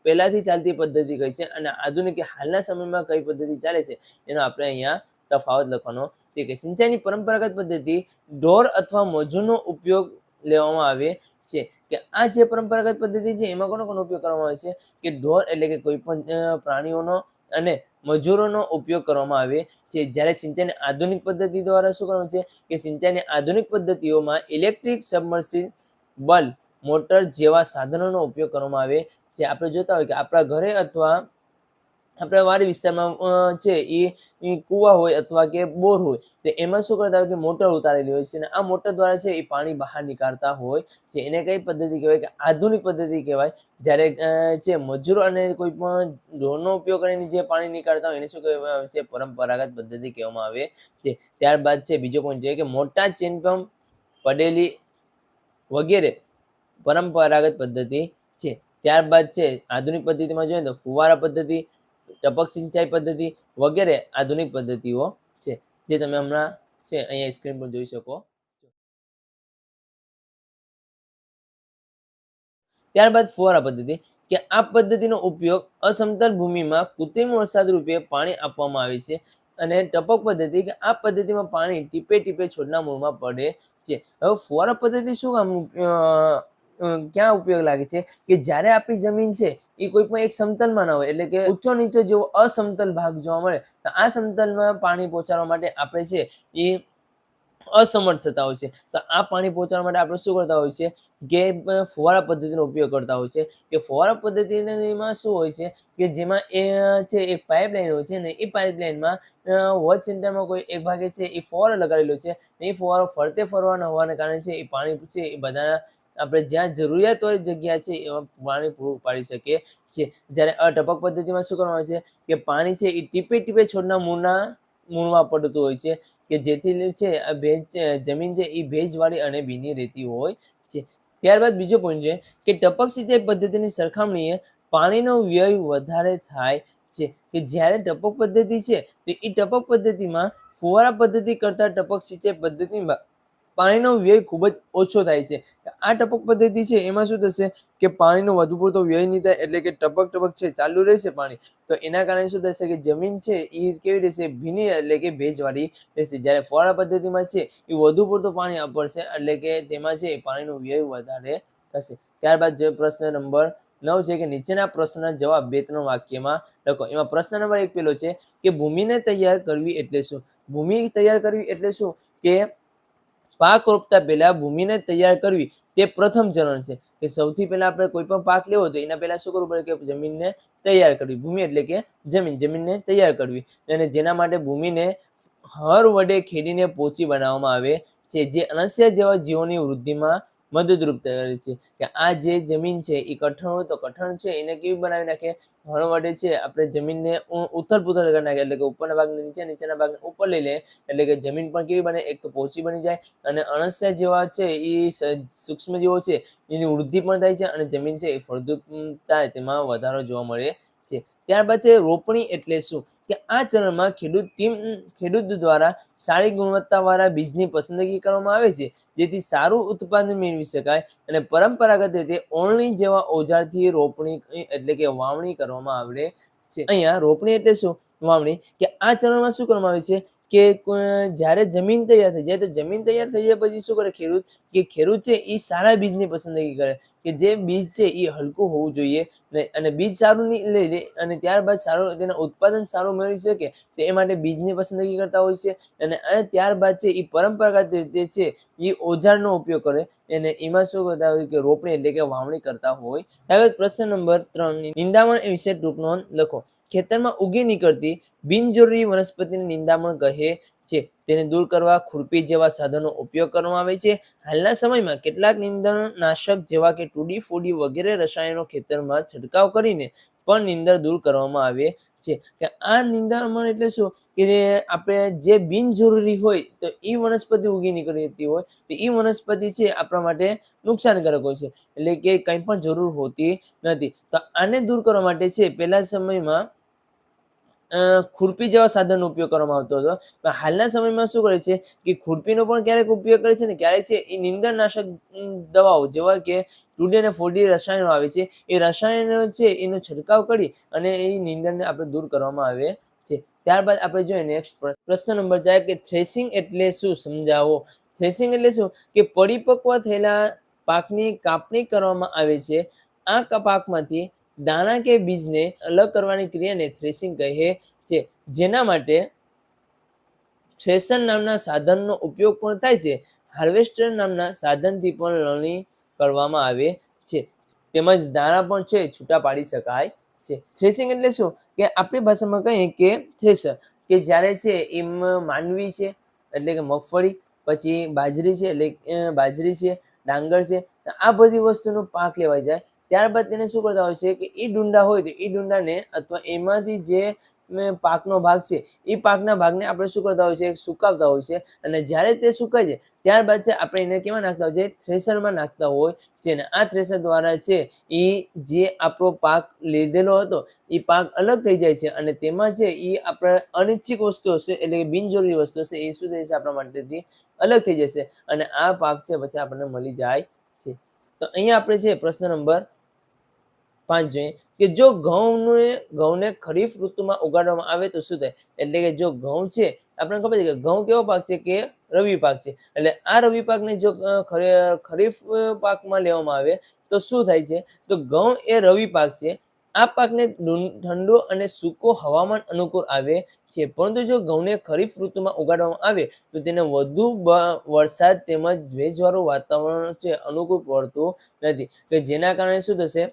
પહેલાથી ચાલતી પદ્ધતિ કઈ છે અને આધુનિક હાલના સમયમાં કઈ પદ્ધતિ ચાલે છે એનો આપણે અહીંયા તફાવત લખવાનો છે. કે સિંચાઈની પરંપરાગત પદ્ધતિ ઢોર અથવા મજૂરનો ઉપયોગ લેવામાં આવે છે. કે આ જે પરંપરાગત પદ્ધતિ છે એમાં કોનો ઉપયોગ કરવામાં આવે છે? કે ઢોર એટલે કે કોઈ પણ પ્રાણીઓનો અને મજૂરોનો ઉપયોગ કરવામાં આવે છે. જ્યારે સિંચાઈની આધુનિક પદ્ધતિ દ્વારા શું કરવાનું છે કે સિંચાઈની આધુનિક પદ્ધતિઓમાં ઇલેક્ટ્રિક સબમર્સિબલ મોટર જેવા સાધનોનો ઉપયોગ કરવામાં આવે છે. આપણે જોતા હોય કે આપણા ઘરે અથવા આપણા વાડી વિસ્તારમાં છે એ કૂવા હોય અથવા કે બોર હોય તો એમાં શું કરતા હોય કે મોટર ઉતારેલી હોય છે અને આ મોટર દ્વારા છે એ પાણી બહાર નીકાળતા હોય છે. એને કઈ પદ્ધતિ કહેવાય કે આધુનિક પદ્ધતિ કહેવાય. જ્યારે છે મજૂરો અને કોઈ પણ ઢોરનો ઉપયોગ કરીને જે પાણી નીકાળતા હોય એને શું કહેવામાં આવે છે? પરંપરાગત પદ્ધતિ કહેવામાં આવે છે. ત્યારબાદ છે બીજો પોઈન્ટ છે કે મોટા ચેન પંપ, પડેલી વગેરે પરંપરાગત પદ્ધતિ છે. ત્યારબાદ છે આધુનિક પદ્ધતિમાં જોઈએ તો ફુવારા પદ્ધતિ, ટપક સિંચાઈ પદ્ધતિ વગેરે આધુનિક પદ્ધતિઓ છે, જે તમે હમણાં છે અહીંયા સ્ક્રીન પર જોઈ શકો. ત્યારબાદ ફુવારા પદ્ધતિ કે આ પદ્ધતિનો ઉપયોગ અસમતલ ભૂમિમાં કૃત્રિમ વરસાદ રૂપે પાણી આપવામાં આવે છે. અને ટપક પદ્ધતિ કે આ પદ્ધતિમાં પાણી ટીપે ટીપે છોડના મૂળમાં પડે છે. હવે ફુવારા પદ્ધતિ શું કામ ક્યાં ઉપયોગ લાગે છે કે જ્યારે આપણી જમીન છે એ કોઈ પણ એક સમતલમાં ના હોય, એટલે કે ઊંચો નીચો જેવો અસમતલ ભાગ જોવા મળે તો આ સમતલમાં પાણી પહોંચાડવા માટે આપણે છે એ અસમર્થ થતા હોય છે. તો આ પાણી પહોંચાડવા માટે આપણે શું કરતા હોય છે કે ફુવારા પદ્ધતિનો ઉપયોગ કરતા હોય છે. કે ફુવારા પદ્ધતિમાં શું હોય છે કે જેમાં એ છે એક પાઇપલાઇન હોય છે ને એ પાઇપલાઇનમાં વોચ સેન્ટરમાં કોઈ એક ભાગે છે એ ફુવારો લગાડેલો છે. એ ફુવારો ફરતે ફરવાના હોવાને કારણે છે એ પાણી છે એ બધા આપણે જ્યાં જરૂરિયાત હોય જગ્યા છે એમાં પાણી પૂરું પાડી શકીએ છીએ. જ્યારે ટપક પદ્ધતિમાં શું કરવામાં આવે છે કે પાણી છે એ ટીપે ટીપે છોડના મૂળમાં પડતું હોય છે કે જેથી છે આ ભેજ જમીન છે એ ભેજવાળી અને ભીની રહેતી હોય છે. ત્યારબાદ બીજો પોઈન્ટ છે કે ટપક સિંચાઈ પદ્ધતિની સરખામણીએ પાણીનો વ્યય વધારે થાય છે. કે જ્યારે ટપક પદ્ધતિ છે તો એ ટપક પદ્ધતિમાં ફુવારા પદ્ધતિ કરતા ટપક સિંચાઈ પદ્ધતિમાં પાણીનો વ્યય ખૂબ જ ઓછો થાય છે. આ ટપક પદ્ધતિ છે એમાં શું થશે કે પાણીનો વધુ પૂરતો વ્યય નહીં થાય, એટલે કે ટપક ટપક છે ચાલુ રહેશે પાણી, તો એના કારણે શું થશે કે જમીન છે એ કેવી રહેશે? ભીની એટલે કે ભેજવાળી રહેશે. જ્યારે ફુવારા પદ્ધતિમાં છે એ વધુ પૂરતું પાણી વાપરશે, એટલે કે તેમાં છે પાણીનો વ્યય વધારે થશે. ત્યારબાદ જે પ્રશ્ન નંબર 9 છે કે નીચેના પ્રશ્નના જવાબ 2-3 વાક્યમાં લખો. એમાં પ્રશ્ન નંબર 1 પેલો છે કે ભૂમિને તૈયાર કરવી એટલે શું? ભૂમિ તૈયાર કરવી એટલે શું કે પાક રોપતા પહેલા ભૂમિને તૈયાર કરવી તે પ્રથમ ચરણ છે. કે સૌથી પહેલા આપણે કોઈ પણ પાક લેવો તો એના પહેલા શું કરવું પડે કે જમીનને તૈયાર કરવી. ભૂમિ એટલે કે જમીનને તૈયાર કરવી, અને જેના માટે ભૂમિને હળ વડે ખેડીને પોચી બનાવવામાં આવે છે, જે અળસિયા જેવા જીવોની વૃદ્ધિમાં મદદરૂપ કરે છે. કે આ જે જમીન છે એ કઠણ હોય તો કઠણ છે એને કેવી બનાવી નાખે? હળ વડે છે આપણે જમીનને ઉથલ પુથલ કરી નાખે, એટલે કે ઉપરના ભાગને નીચે, નીચેના ભાગને ઉપર લઈ લે, એટલે કે જમીન પણ કેવી બને? એક તો પોચી બની જાય, અને અળસિયા જેવા છે એ સૂક્ષ્મ જીવો છે એની વૃદ્ધિ પણ થાય છે, અને જમીન છે એ ફળદ્રુપતા તેમાં વધારો જોવા મળે છે. ત્યારબાદ છે રોપણી એટલે શું? કે આ ચરણમાં ખેડૂત દ્વારા સારી ગુણવત્તાવાળા બીજની પસંદગી કરવામાં આવે છે, જેથી સારું ઉત્પાદન મેળવી શકાય. અને પરંપરાગત રીતે ઓળણી જેવા ઓજારથી રોપણી એટલે કે વાવણી કરવામાં આવે છે. અહીંયા રોપણી એટલે શું? વાવણી. કે આ ચરણમાં શું કરવામાં આવે છે કે જ્યારે જમીન તૈયાર થઈ જાય તો જમીન તૈયાર થઈ જાય પછી શું કરે ખેડૂત છે એ સારા બીજની પસંદગી કરે, કે જે બીજ છે એ હલકું હોવું જોઈએ અને બીજ સારું લઈ લે, અને ત્યારબાદ સારું તેના ઉત્પાદન સારું મેળવી શકે તે માટે બીજની પસંદગી કરતા હોય છે. અને ત્યારબાદ છે એ પરંપરાગત રીતે છે એ ઓજારનો ઉપયોગ કરે, અને એમાં શું કરતા હોય કે રોપણી એટલે કે વાવણી કરતા હોય. હવે પ્રશ્ન નંબર 3 નિંદામણ વિશે ટૂંક નોંધ લખો. ખેતરમાં ઉગી નીકળતી બિનજરૂરી વનસ્પતિને નિંદામણ કહે છે. તેને દૂર કરવા ખુરપી જેવા સાધનો ઉપયોગ કરવામાં આવે છે. હાલના સમયમાં કેટલાક નિંદણનાશક જેવા કે ટૂડી-ફૂડી વગેરે રસાયણો ખેતરમાં છંટકાવ કરીને પણ નીંદણ દૂર કરવામાં આવે છે. કે આ નિંદામણ એટલે શું કે આપણે જે બિનજરૂરી હોય તો એ વનસ્પતિ ઉગી નીકળતી હોય તો એ વનસ્પતિ છે આપણા માટે નુકસાનકારક હોય છે, એટલે કે કંઈ પણ જરૂર હોતી નથી. તો આને દૂર કરવા માટે છે પહેલા સમયમાં ખુરપી જેવા સાધનનો ઉપયોગ કરવામાં આવતો હતો. હાલના સમયમાં શું કરે છે કે ખુરપીનો પણ ક્યારેક ઉપયોગ કરે છે ને ક્યારેક છે એ નિંદણનાશક દવાઓ જેવા કે ટૂડી અને ફૂડી રસાયણો આવે છે, એ રસાયણો છે એનો છંટકાવ કરી અને એ નિંદણને આપણે દૂર કરવામાં આવે છે. ત્યારબાદ આપણે જોઈએ નેક્સ્ટ પ્રશ્ન નંબર 4 કે થ્રેશિંગ એટલે શું? સમજાવો. થ્રેશિંગ એટલે શું કે પરિપક્વ થયેલા પાકની કાપણી કરવામાં આવે છે. આ પાકમાંથી દાણા કે બીજને અલગ કરવાની ક્રિયાને થ્રેશિંગ કહે છે, જેના માટે થ્રેશર નામના સાધનનો ઉપયોગ પણ થાય છે. હાર્વેસ્ટર નામના સાધનથી પણ લણણી કરવામાં આવે છે, તેમજ દાણા પણ છે છૂટા પાડી શકાય છે. થ્રેશિંગ એટલે શું કે આપણી ભાષામાં કહીએ કે થ્રેશર કે જ્યારે છે એમ માંડવી છે એટલે કે મગફળી, પછી બાજરી છે એટલે બાજરી છે, ડાંગર છે, આ બધી વસ્તુનો પાક લેવાઈ જાય ત્યારબાદ તેને શું કરતા હોય છે કે એ ડુંડા હોય તો એ ડુંડાને અથવા એમાંથી જે પાકનો ભાગ છે એ પાકના ભાગને આપણે શું કરતા હોય છે સુકાવતા હોય છે, અને જ્યારે તે સુકાઈ જાય ત્યારબાદ છે આપણે એને કેવા નાખતા હોય છે થ્રેશરમાં નાખતા હોય છે, અને આ થ્રેશર દ્વારા છે એ જે આપણો પાક લીધેલો હતો એ પાક અલગ થઈ જાય છે, અને તેમાં છે એ આપણે અનિચ્છિક વસ્તુ હશે એટલે કે બિનજરૂરી વસ્તુ હશે એ શું થઈ જશે આપણા માટેથી અલગ થઈ જશે, અને આ પાક છે પછી આપણને મળી જાય છે. તો અહીંયા આપણે છે પ્રશ્ન નંબર 5 જોઈએ કે જો ઘઉંને ખરીફ ઋતુમાં ઉગાડવામાં આવે તો શું થાય. એટલે કે જો ઘઉં છે આપણને ખબર છે કે ઘઉં કેવો પાક છે કે રવિ પાક છે, એટલે આ રવિ પાકને જો ખરીફ પાકમાં લેવામાં આવે તો શું થાય છે. તો ઘઉં એ રવિ પાક છે. આ પાકને ઠંડુ અને સૂકો હવામાન અનુકૂળ આવે છે, પરંતુ જો ઘઉંને ખરીફ ઋતુમાં ઉગાડવામાં આવે તો તેને વધુ વરસાદ તેમજ ભેજવાળું વાતાવરણ છે અનુકૂળ પડતું નથી, કે જેના કારણે શું થશે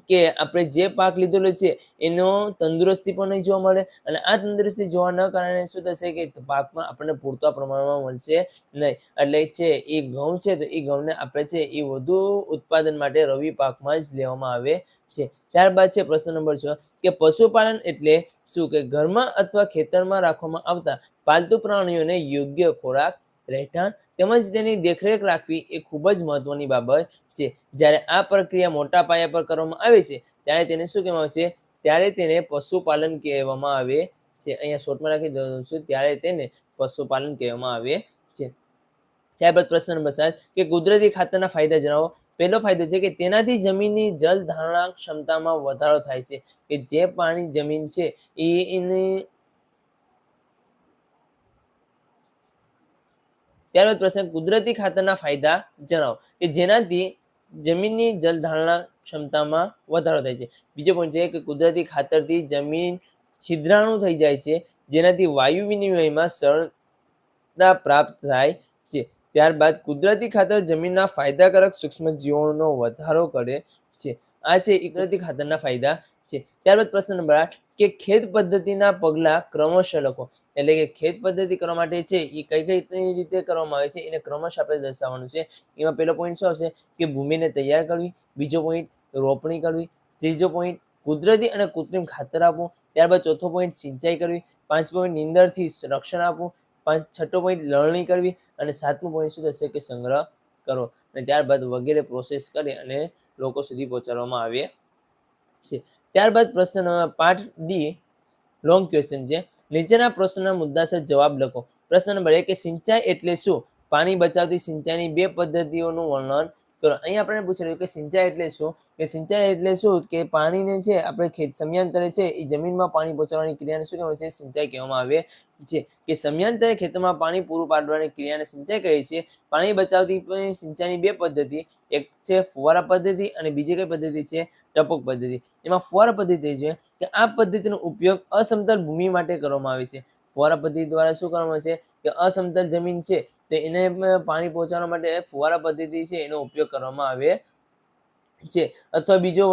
કે આપણે જે પાક લીધેલો છે એનો તંદુરસ્તી પણ નહીં જોવા મળે, અને આ તંદુરસ્તી જોવા ન કારણે શું થશે કે પાકમાં આપણને પૂરતા પ્રમાણમાં મળશે નહીં. એટલે છે એ ઘઉં છે તો એ ઘઉંને આપણે છે એ વધુ ઉત્પાદન માટે રવિ પાકમાં જ લેવામાં આવે છે. ત્યારબાદ છે પ્રશ્ન નંબર 6 કે પશુપાલન એટલે શું. કે ઘરમાં અથવા ખેતરમાં રાખવામાં આવતા પાલતુ પ્રાણીઓને યોગ્ય ખોરાક, રહેઠાણ તેમજ તેની દેખરેખ રાખવી એ ખૂબ જ મહત્વની બાબત છે. જ્યારે આ પ્રક્રિયા મોટા પાયા પર કરવામાં આવે છે ત્યારે તેને શું કહેવામાં આવે છે, ત્યારે તેને પશુપાલન કહેવામાં આવે છે. અહીંયા શોર્ટમાં રાખી દઉં છું, ત્યારે તેને પશુપાલન કહેવામાં આવે છે. ત્યારબાદ પ્રશ્ન નંબર 7 કે કુદરતી ખાતરના ફાયદા જણાવો. પહેલો ફાયદો છે કે તેનાથી જમીનની જળ ધારણા ક્ષમતામાં વધારો થાય છે, કે જે પાણી જમીન છે એને ત્યારબાદ પ્રશ્ન કુદરતી ખાતરના ફાયદા જણાવો, કે જેનાથી જમીનની જલધારણા ક્ષમતામાં વધારો થાય છે. બીજો પોઈન્ટ છે કે કુદરતી ખાતરથી જમીન છિદ્રાળુ થઈ જાય છે, જેનાથી વાયુ વિનિમયમાં સરળતા પ્રાપ્ત થાય છે. ત્યારબાદ કુદરતી ખાતર જમીનના ફાયદાકારક સૂક્ષ્મજીવોનો વધારો કરે છે. આ છે કુદરતી ખાતરના ફાયદા છે. ત્યારબાદ પ્રશ્ન નંબર 8 કે ખેત પદ્ધતિના પગલાં ક્રમશઃ લખો. એટલે કે ખેત પદ્ધતિ કરવા માટે છે એ કઈ કઈ રીતે કરવામાં આવે છે એને ક્રમશઃ આપણે દર્શાવવાનું છે. એમાં પહેલો પોઈન્ટ શું આવશે કે ભૂમિને તૈયાર કરવી, બીજો પોઈન્ટ રોપણી કરવી, ત્રીજો પોઈન્ટ કુદરતી અને કૃત્રિમ ખાતર આપવું, ત્યારબાદ ચોથો પોઈન્ટ સિંચાઈ કરવી, પાંચમો પોઈન્ટ નીંદણથી રક્ષણ આપવું, છઠ્ઠો પોઈન્ટ લણણી કરવી, અને સાતમો પોઈન્ટ શું થશે કે સંગ્રહ કરો, અને ત્યારબાદ વગેરે પ્રોસેસ કરી અને લોકો સુધી પહોંચાડવામાં આવે છે. ત્યારબાદ પ્રશ્ન પાર્ટ ડી લોંગ ક્વેશ્ચન છે. નીચેના પ્રશ્નોના મુદ્દાસર જવાબ લખો. પ્રશ્ન નંબર 1 કે સિંચાઈ એટલે શું. પાણી બચાવતી સિંચાઈની બે પદ્ધતિઓનું વર્ણન કરો. અહીંયા આપણે પૂછી રહ્યું કે સિંચાઈ એટલે શું. કે સિંચાઈ એટલે શું કે પાણીને છે આપણે ખેત સમયાંતરે છે એ જમીનમાં પાણી પહોંચાડવાની ક્રિયાને શું કહેવામાં આવે છે, સિંચાઈ કહેવામાં આવે છે. કે સમયાંતરે ખેતરમાં પાણી પૂરું પાડવાની ક્રિયાને સિંચાઈ કહે છે. પાણી બચાવતી સિંચાઈની બે પદ્ધતિ, એક છે ફુવારા પદ્ધતિ અને બીજી કઈ પદ્ધતિ છે, ટપક પદ્ધતિ. એમાં ફુવારા પદ્ધતિ છે કે આ પદ્ધતિનો ઉપયોગ અસમતલ ભૂમિ માટે કરવામાં આવે છે. ફુવારા પદ્ધતિ દ્વારા શું કરવામાં આવે છે કે અસમતલ જમીન છે તો એને પાણી પહોંચાડવા માટે ફુવારા પદ્ધતિ છે એનો ઉપયોગ કરવામાં આવે છે. અથવા બીજો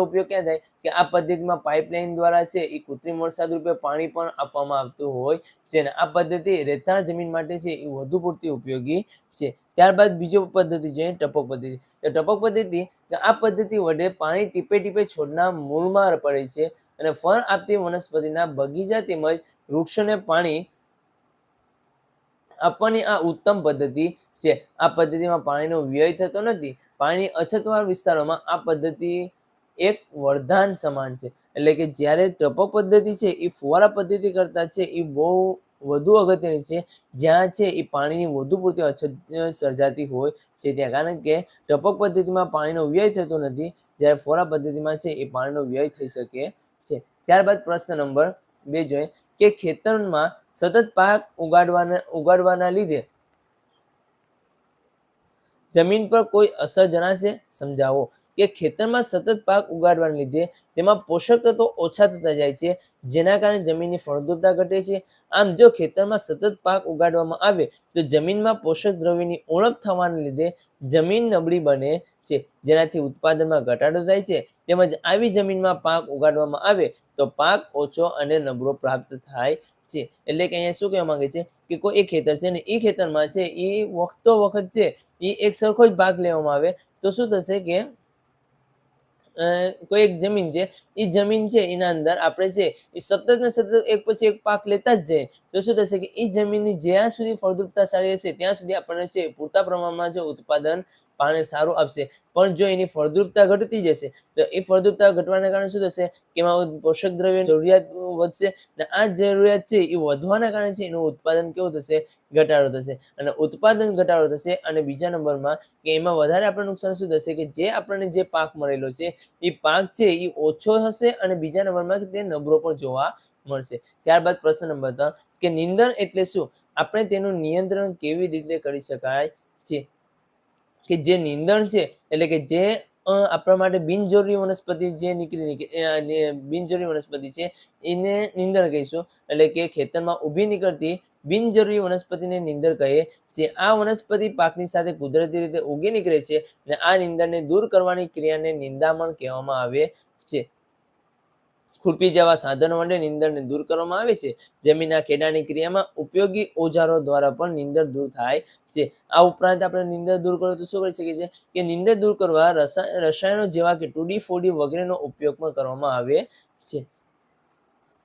ઉપયોગ ક્યાં થાય કે આ પદ્ધતિમાં પાઇપલાઇન દ્વારા છે એ કૃત્રિમ વરસાદ રૂપે પાણી પણ આપવામાં આવતું હોય છે. આ પદ્ધતિ રેતાળ જમીન માટે છે એ વધુ પૂરતી ઉપયોગી છે. ત્યારબાદ બીજો પદ્ધતિ છે ટપક પદ્ધતિ. ટપક પદ્ધતિ આ પદ્ધતિ વડે પાણી ટીપે ટીપે છોડના મૂળમાં પડે છે, અને ફળ આપતી વનસ્પતિના બગીચા તેમજ વૃક્ષોને પાણી આપવાની આ ઉત્તમ પદ્ધતિ છે. આ પદ્ધતિમાં પાણીનો વ્યય થતો નથી. પાણી અછતવાળા વિસ્તારોમાં આ પદ્ધતિ એક વરદાન સમાન છે. એટલે કે જ્યારે ટપક પદ્ધતિ છે એ ફુવારા પદ્ધતિ કરતા છે એ બહુ વધુ અગત્યની છે, જ્યાં છે એ પાણીની વધુ પૂરતી અછત સર્જાતી હોય છે ત્યાં. કારણ કે ટપક પદ્ધતિમાં પાણીનો વ્યય થતો નથી, જ્યારે ફુવારા પદ્ધતિમાં છે એ પાણીનો વ્યય થઈ શકે છે. ત્યારબાદ પ્રશ્ન નંબર 2 જોઈએ કે ખેતરમાં સતત પાક ઉગાડવાના લીધે જમીન પર કોઈ અસર જણાશે, સમજાવો. કે ખેતરમાં સતત પાક ઉગાડવાને લીધે તેમાં પોષક તત્વો ઓછા થતા જાય છે, જેના કારણે જમીનની ફળદ્રુપતા ઘટે છે. આમ જો ખેતરમાં સતત પાક ઉગાડવામાં આવે તો જમીનમાં પોષક દ્રવ્યોની ઉણપ થવાને લીધે જમીન નબળી બને છે, જેનાથી ઉત્પાદનમાં ઘટાડો થાય છે. તેમજ આવી જમીનમાં પાક ઉગાડવામાં આવે તો પાક ઓછો અને નબળો પ્રાપ્ત થાય છે. એટલે કે અહીંયા શું કહેવા માંગે છે કે કોઈ એક ખેતર છે ને એ ખેતરમાં છે એ વખતો વખત છે એ એક સરખો જ પાક લેવામાં આવે તો શું થશે કે કોઈ એક જમીન છે એ જમીન છે એના અંદર આપણે છે એ સતત ને સતત એક પછી એક પાક લેતા જ જઈએ તો શું થશે કે એ જમીનની જ્યાં સુધી ફળદ્રુપતા સારી હશે ત્યાં સુધી આપણને છે પૂરતા પ્રમાણમાં જો ઉત્પાદન પાણી સારું આપશે. પણ જો એની ફળદ્રુપતા ઘટતી જશે તો એ ફળદ્રુપતા ઘટવાના કારણે શું થશે કે એમાં પોષક દ્રવ્યોની જરૂરિયાત વધશે અને આ જરૂરિયાત છે એ વધવાના કારણે છે એનું ઉત્પાદન કેવું થશે, ઘટાડો થશે. અને ઉત્પાદન ઘટાડો થશે અને બીજા નંબરમાં કે એમાં વધારે આપણને નુકસાન શું થશે કે જે આપણને જે પાક મળેલો છે એ પાક છે એ ઓછો હશે અને બીજા નંબરમાં તે નબળો પણ જોવા મળશે. ત્યારબાદ પ્રશ્ન નંબર 3 કે નિંદણ એટલે શું? આપણે તેનું નિયંત્રણ કેવી રીતે કરી શકાય છે? કે જે નિંદણ છે એટલે કે જે આપણા માટે બિનજરૂરી વનસ્પતિ જે બિનજરૂરી વનસ્પતિ છે એને નિંદણ કહીશું. એટલે કે ખેતરમાં ઊભી નીકળતી બિનજરૂરી વનસ્પતિને નિંદણ કહે છે. આ વનસ્પતિ પાકની સાથે કુદરતી રીતે ઉગી નીકળે છે અને આ નિંદણને દૂર કરવાની ક્રિયાને નિંદામણ કહેવામાં આવે છે. ખુરપી જેવા સાધનો વડે નિંદણને દૂર કરવામાં આવે છે. જમીનના ખેડાની ક્રિયામાં ઉપયોગી ઓજારો દ્વારા પણ નિંદણ દૂર થાય છે. આ ઉપરાંત આપણે નિંદણ દૂર કરવું તો શું કરી શકીએ છીએ કે નિંદણ દૂર કરવા રસાયણો જેવા કે 2D 4D વગેરેનો ઉપયોગ પણ કરવામાં આવે છે.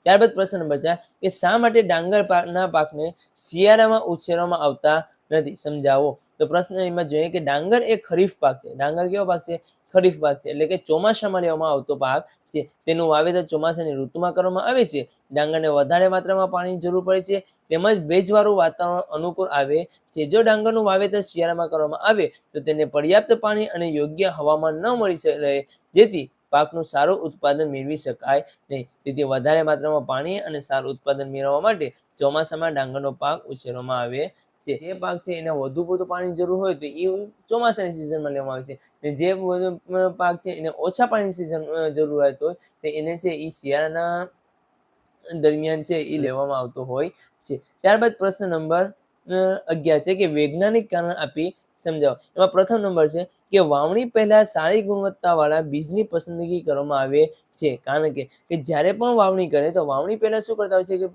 ત્યારબાદ પ્રશ્ન નંબર 4 કે શા માટે ડાંગરના પાકને શિયાળામાં ઉછેરવામાં આવતા નથી, સમજાવો. તો પ્રશ્ન એમાં જોઈએ કે ડાંગર એ ખરીફ પાક છે. ડાંગર કેવો પાક છે? ખરીફ પાક છે. એટલે કે ચોમાસામાં લેવામાં આવતો પાક છે. તેનું વાવેતર ચોમાસાની ઋતુમાં કરવામાં આવે છે. ડાંગરને વધારે માત્રામાં પાણીની જરૂર પડે છે તેમજ ભેજવાળું વાતાવરણ અનુકૂળ આવે છે. જો ડાંગરનું વાવેતર શિયાળામાં કરવામાં આવે તો તેને પર્યાપ્ત પાણી અને યોગ્ય હવામાન ન મળી રહે જેથી પાકનું સારું ઉત્પાદન મેળવી શકાય નહીં. તેથી વધારે માત્રામાં પાણી અને સારું ઉત્પાદન મેળવવા માટે ચોમાસામાં ડાંગરનો પાક ઉછેરવામાં આવે છે. જે પાક છે એને વધુ પડતું પાણીની જરૂર હોય તો એ ચોમાસાની સિઝનમાં લેવામાં આવે છે. જે પાક છે એને ઓછા પાણીની સિઝન જરૂરિયાત હોય તો એને છે એ શિયાળાના દરમિયાન છે એ લેવામાં આવતો હોય છે. ત્યારબાદ પ્રશ્ન નંબર 11 છે કે વૈજ્ઞાનિક કારણ આપી સમજાવો. એમાં પ્રથમ નંબર છે કે વાવણી પહેલા સારી ગુણવત્તાવાળા બીજની પસંદગી કરવામાં આવે છે. કારણ કે જ્યારે પણ વાવણી કરે તો વાવણી પહેલા શું કરતા હોય છે કે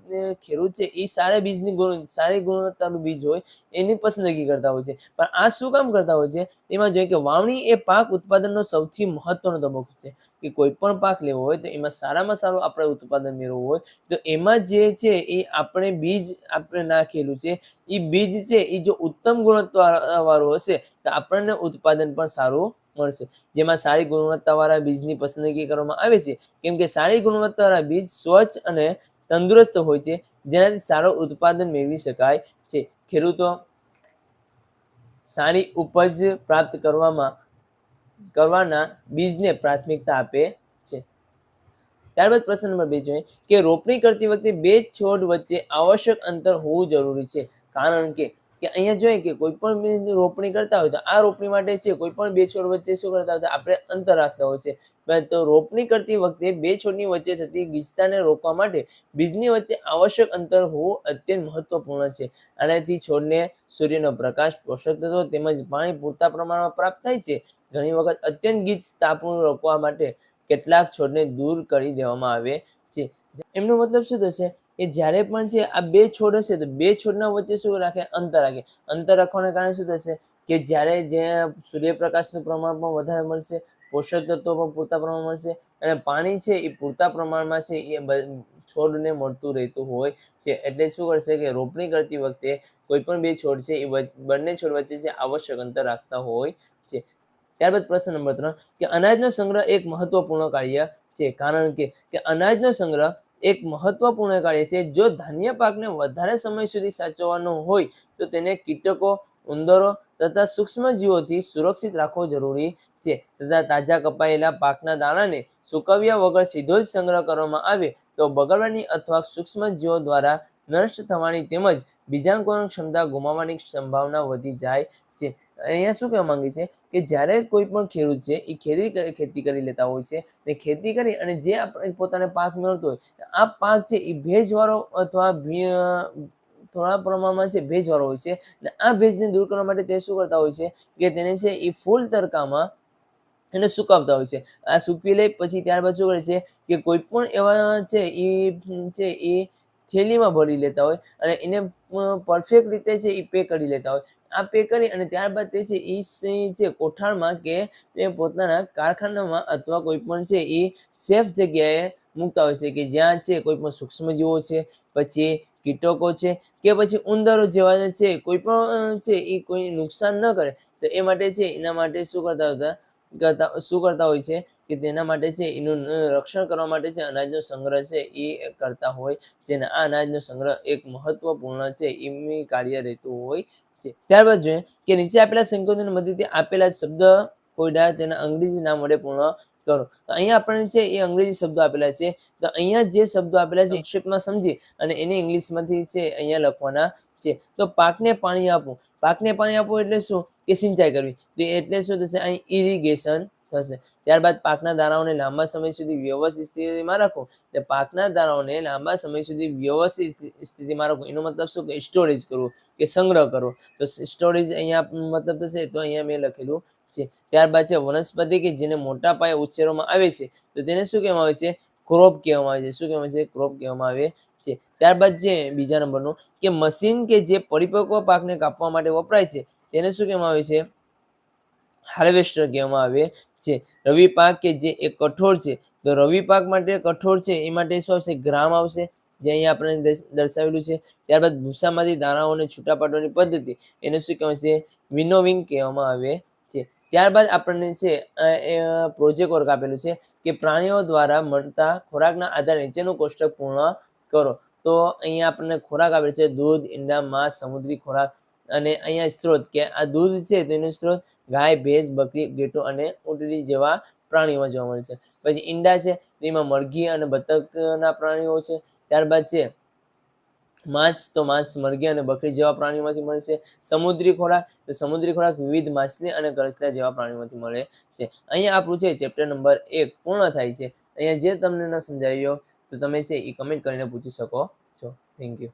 ખેડૂત છે એ સારી ગુણવત્તાનું બીજ હોય એની પસંદગી કરતા હોય છે. પણ આ શું કામ કરતા હોય છે? એમાં જોઈએ કે વાવણી એ પાક ઉત્પાદનનો સૌથી મહત્વનો તબક્કો છે. કે કોઈ પણ પાક લેવો હોય તો એમાં સારામાં સારું આપણે ઉત્પાદન મેળવવું હોય તો એમાં જે છે એ આપણે બીજ આપણે નાખેલું છે એ બીજ છે એ જો ઉત્તમ ગુણવત્તાવાળું હશે તો આપણને ઉત્પાદન પણ સારું મળશે. જેમાં સારી ગુણવત્તાવાળા બીજની પસંદગી કરવામાં આવે છે કેમ કે સારી ગુણવત્તાવાળા બીજ સ્વચ્છ અને તંદુરસ્ત હોય છે જેનાથી સારું ઉત્પાદન મેળવી શકાય છે. ખેડૂતો સારી ઉપજ પ્રાપ્ત કરવાના બીજને પ્રાથમિકતા આપે છે. ત્યારબાદ પ્રશ્ન નંબર 2 જોઈએ કે રોપણી કરતી વખતે બે છોડ વચ્ચે આવશ્યક અંતર હોવું જરૂરી છે. કારણ કે અહીંયા જોઈએ કે કોઈ પણ રોપણી કરતા હોય તો આ રોપણી માટે છે કોઈ પણ બે છોડ વચ્ચે શું કરતા હોય આપણે અંતર રાખતા હોય છે. તો રોપણી કરતી વખતે બે છોડની વચ્ચે થતી ગીચતાને રોકવા માટે બીજની વચ્ચે આવશ્યક અંતર હોવું અત્યંત મહત્વપૂર્ણ છે. આનાથી છોડને સૂર્યનો પ્રકાશ, પોષક તત્વો તેમજ પાણી પૂરતા પ્રમાણમાં પ્રાપ્ત થાય છે. ઘણી વખત અત્યંત ગીચ તાપનું રોકવા માટે કેટલાક છોડને દૂર કરી દેવામાં આવે છે. એમનો મતલબ શું થશે કે જ્યારે પણ છે આ બે છોડ હશે તો બે છોડના વચ્ચે શું રાખે? અંતર રાખે. અંતર રાખવાના કારણે શું થશે કે જ્યારે જે સૂર્યપ્રકાશનું પ્રમાણ પણ વધારે મળશે, પોષક તત્વો પણ પૂરતા પ્રમાણમાં મળશે અને પાણી છે એ પૂરતા પ્રમાણમાં છે એ છોડને મળતું રહેતું હોય છે. એટલે શું કરશે કે રોપણી કરતી વખતે કોઈ પણ બે છોડ છે એ બંને છોડ વચ્ચે છે આવશ્યક અંતર રાખતા હોય છે. ત્યારબાદ પ્રશ્ન નંબર 3 કે અનાજનો સંગ્રહ એક મહત્વપૂર્ણ કાર્ય છે. કારણ કે અનાજનો સંગ્રહ એક મહત્વપૂર્ણ કાર્ય છે. જો ધાન્ય પાકને વધારે સમય સુધી સાચવવાનો હોય તો તેને કીટકો, ઉંદરો તથા સૂક્ષ્મજીવોથી સુરક્ષિત રાખવો જરૂરી છે. તથા તાજા કપાયેલા પાકના દાણાને સુકવ્યા વગર સીધો જ સંગ્રહ કરવામાં આવે તો બગડવાની અથવા સૂક્ષ્મજીવો દ્વારા નષ્ટ થવાની તેમજ બીજાંકોની ક્ષમતા ગુમાવવાની સંભાવના વધી જાય છે. અહીંયા શું કહેવા માંગે છે કે જ્યારે કોઈ પણ ખેડૂત છે એ ખેતી કરી લેતા હોય છે ને ખેતી કરી અને જે આપણે પોતાને પાક મેળવતો હોય આ પાક છે એ ભેજવાળો અથવા થોડા પ્રમાણમાં છે ભેજવાળો હોય છે ને આ ભેજને દૂર કરવા માટે તે શું કરતા હોય છે કે તેને છે એ ફૂલ તડકામાં એને સુકાવતા હોય છે. આ સૂકવી લે પછી ત્યારબાદ શું કરે છે કે કોઈ પણ એવા છે એ થેલીમાં ભરી લેતા હોય અને એને પરફેક્ટ રીતે છે એ પેક કરી લેતા હોય. આ પેક કરી અને ત્યારબાદ તે છે એ કોઠારમાં કે તે પોતાના કારખાનામાં અથવા કોઈ પણ છે એ સેફ જગ્યાએ મૂકતા હોય છે કે જ્યાં છે કોઈ પણ સૂક્ષ્મજીવો છે, પછી કીટકો છે કે પછી ઉંદરો જેવા છે કોઈ પણ છે એ કોઈ નુકસાન ન કરે તો એ માટે છે એના માટે શું કરતા હોય છે કે તેના માટે છે એનું રક્ષણ કરવા માટે છે અનાજનો સંગ્રહ છે એ કરતા હોય જેને આ અનાજનો સંગ્રહ એક મહત્વપૂર્ણ છે એમની કાર્ય રહેતું હોય છે. ત્યારબાદ જોઈએ કે નીચે આપેલા સંકેતોની મદદથી આપેલા શબ્દ કોયડા તેના અંગ્રેજી નામ વડે પૂર્ણ કરો. તો અહીંયા આપણને છે એ અંગ્રેજી શબ્દો આપેલા છે. તો અહીંયા જે શબ્દો આપેલા છે સંક્ષેપમાં સમજી અને એને ઇંગ્લિશમાંથી છે અહીંયા લખવાના છે. તો પાકને પાણી આપવું. પાકને પાણી આપવું એટલે શું કે સિંચાઈ કરવી. તો એટલે શું થશે અહીં ઇરિગેશન થશે. ત્યારબાદ પાકના દાણાઓને લાંબા સમય સુધી વ્યવસ્થિત સ્થિતિમાં રાખો. તો પાકના દાણાઓને લાંબા સમય સુધી વ્યવસ્થિત સ્થિતિમાં રાખો એનો મતલબ શું કે સ્ટોરેજ કરવો કે સંગ્રહ કરવો. તો સ્ટોરેજ અહીંયા મતલબ થશે તો અહીંયા મેં લખેલું છે. ત્યારબાદ છે વનસ્પતિ કે જેને મોટા પાયે ઉછેરવામાં આવે છે તો તેને શું કહેવામાં આવે છે ક્રોપ કહેવામાં આવે છે. શું કહેવામાં છે ક્રોપ કહેવામાં આવે છે. ત્યારબાદ છે બીજા નંબરનું કે મશીન કે જે પરિપક્વ પાકને કાપવા માટે વપરાય છે તેને શું કહેવામાં આવે છે હાર્વેસ્ટર કહેવામાં આવે છે. રવિ પાક કે જે એક કઠોળ છે તો રવિ પાક માટે કઠોળ છે એ માટે શું આવશે ગ્રામ આવશે જે અહીંયા આપણે દર્શાવેલું છે. ત્યારબાદ ભૂસામાંથી દાણાઓને છૂટા પાડવાની પદ્ધતિ એને શું કહેવાય છે વિનોવિંગ કહેવામાં આવે છે. ત્યારબાદ આપણને છે પ્રોજેક્ટ વર્ક આપેલું છે કે પ્રાણીઓ દ્વારા મળતા ખોરાકના આધારે નીચેનું કોષ્ટક પૂર્ણ કરો. તો અહીંયા આપણને ખોરાક આપેલો છે દૂધ, ઈંડા, માંસ, સમુદ્રી ખોરાક અને અહીંયા સ્ત્રોત કે આ દૂધ છે તેનો સ્ત્રોત ગાય, ભેંસ, બકરી, ઘેટું અને ઊંટડી જેવા પ્રાણીઓ જોવા મળે છે. પછી ઈંડા છે તેમાં મરઘી અને બતકના પ્રાણીઓ છે. ત્યારબાદ છે માંસ તો માંસ મરઘી અને બકરી જેવા પ્રાણીઓમાંથી મળે છે. સમુદ્રી ખોરાક તો સમુદ્રી ખોરાક વિવિધ માછલી અને કરચલા જેવા પ્રાણીઓમાંથી મળે છે. અહીંયા આપણું છે ચેપ્ટર નંબર 1 પૂર્ણ થાય છે. અહીંયા જે તમને ન સમજાયો તો તમે છે એ કમેન્ટ કરીને પૂછી શકો છો. Thank you.